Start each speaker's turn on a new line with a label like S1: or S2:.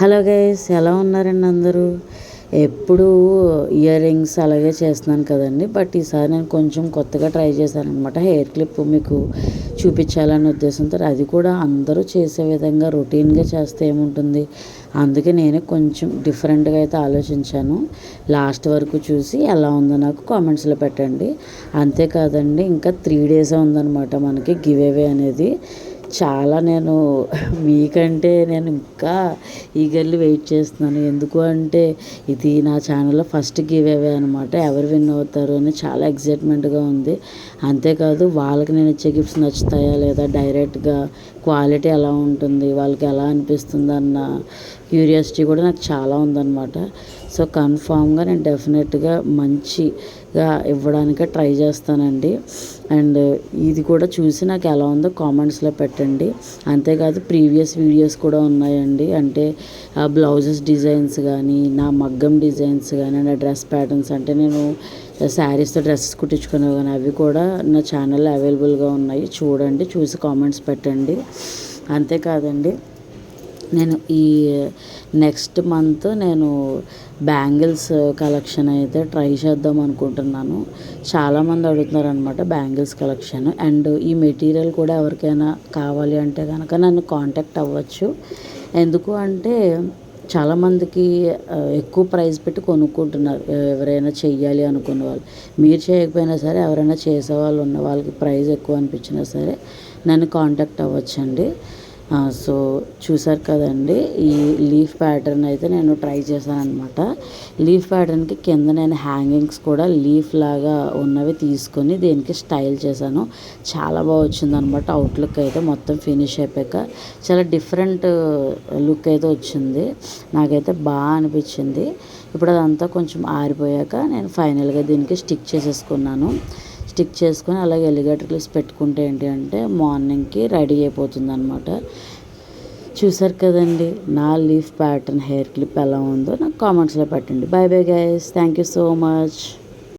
S1: Hello guys, ఎలా ఉన్నారండి అందరూ? ఎప్పుడు ఇయర్ రింగ్స్ అలాగే చేస్తున్నాను కదండి, బట్ ఈసారి నేను కొంచెం కొత్తగా ట్రై చేశాను అనమాట. హెయిర్ క్లిప్ మీకు చూపించాలనే ఉద్దేశంతో, అది కూడా అందరూ చేసే విధంగా రొటీన్గా చేస్తే ఏముంటుంది, అందుకే నేనే కొంచెం డిఫరెంట్గా అయితే ఆలోచించాను. లాస్ట్ వరకు చూసి ఎలా ఉందో నాకు కామెంట్స్లో పెట్టండి. అంతేకాదండి, ఇంకా 3 డేసే ఉందన్నమాట మనకి గివ్ అవే అనేది. చాలా మీకంటే నేను ఇంకా ఈగర్లీ వెయిట్ చేస్తున్నాను. ఎందుకు అంటే ఇది నా ఛానల్లో ఫస్ట్ గివ్ అవే అనమాట. ఎవరు విన్ అవుతారు అని చాలా ఎగ్జైట్మెంట్గా ఉంది. అంతేకాదు, వాళ్ళకి నేను ఇచ్చే గిఫ్ట్స్ నచ్చుతాయా లేదా, డైరెక్ట్గా క్వాలిటీ ఎలా ఉంటుంది, వాళ్ళకి ఎలా అనిపిస్తుంది అన్న క్యూరియాసిటీ కూడా నాకు చాలా ఉందన్నమాట. సో కన్ఫామ్గా నేను డెఫినెట్గా మంచిగా ఇవ్వడానికే ట్రై చేస్తానండి. అండ్ ఇది కూడా చూసి నాకు ఎలా ఉందో కామెంట్స్లో పెట్టండి. అంతేకాదు, ప్రీవియస్ వీడియోస్ కూడా ఉన్నాయండి. అంటే బ్లౌజెస్ డిజైన్స్ కానీ, నా మగ్గం డిజైన్స్ కానీ, నా డ్రెస్ ప్యాటర్న్స్, అంటే నేను శారీస్తో డ్రెస్సెస్ కుట్టించుకునేవి కానీ, అవి కూడా నా ఛానల్లో అవైలబుల్గా ఉన్నాయి. చూడండి, చూసి కామెంట్స్ పెట్టండి. అంతేకాదండి, నేను ఈ నెక్స్ట్ మంత్ నేను బ్యాంగిల్స్ కలెక్షన్ అయితే ట్రై చేద్దాం అనుకుంటున్నాను. చాలామంది అడుగుతున్నారు అనమాట బ్యాంగిల్స్ కలెక్షన్. అండ్ ఈ మెటీరియల్ కూడా ఎవరికైనా కావాలి అంటే కనుక నన్ను కాంటాక్ట్ అవ్వచ్చు. ఎందుకు అంటే చాలామందికి ఎక్కువ ప్రైస్ పెట్టి కొనుక్కుంటున్నారు. ఎవరైనా చెయ్యాలి అనుకున్న వాళ్ళు, మీరు చేయకపోయినా సరే ఎవరైనా చేసేవాళ్ళు ఉన్న వాళ్ళకి ప్రైస్ ఎక్కువ అనిపించినా సరే నన్ను కాంటాక్ట్ అవ్వచ్చండి. సో చూసారు కదండి, ఈ లీఫ్ ప్యాటర్న్ అయితే నేను ట్రై చేశాను అనమాట. లీఫ్ ప్యాటర్న్కి కింద నేను హ్యాంగింగ్స్ కూడా లీఫ్ లాగా ఉన్నవి తీసుకొని దీనికి స్టైల్ చేశాను. చాలా బాగా వచ్చింది అనమాట. అవుట్లుక్ అయితే మొత్తం ఫినిష్ అయిపోయాక చాలా డిఫరెంట్ లుక్ అయితే వచ్చింది. నాకైతే బాగా అనిపించింది. ఇప్పుడు అదంతా కొంచెం ఆరిపోయాక నేను ఫైనల్గా దీనికి స్టిక్ చేసేసుకున్నాను. స్టిక్ చేసుకొని అలాగే ఎలిగేటర్ క్లిప్స్ పెట్టుకుంటే ఏంటి అంటే మార్నింగ్కి రెడీ అయిపోతుంది అనమాట. చూసారు కదండి, నా లీఫ్ ప్యాటర్న్ హెయిర్ క్లిప్ ఎలా ఉందో నాకు కామెంట్స్లో పెట్టండి. By bye guys, thank you so much.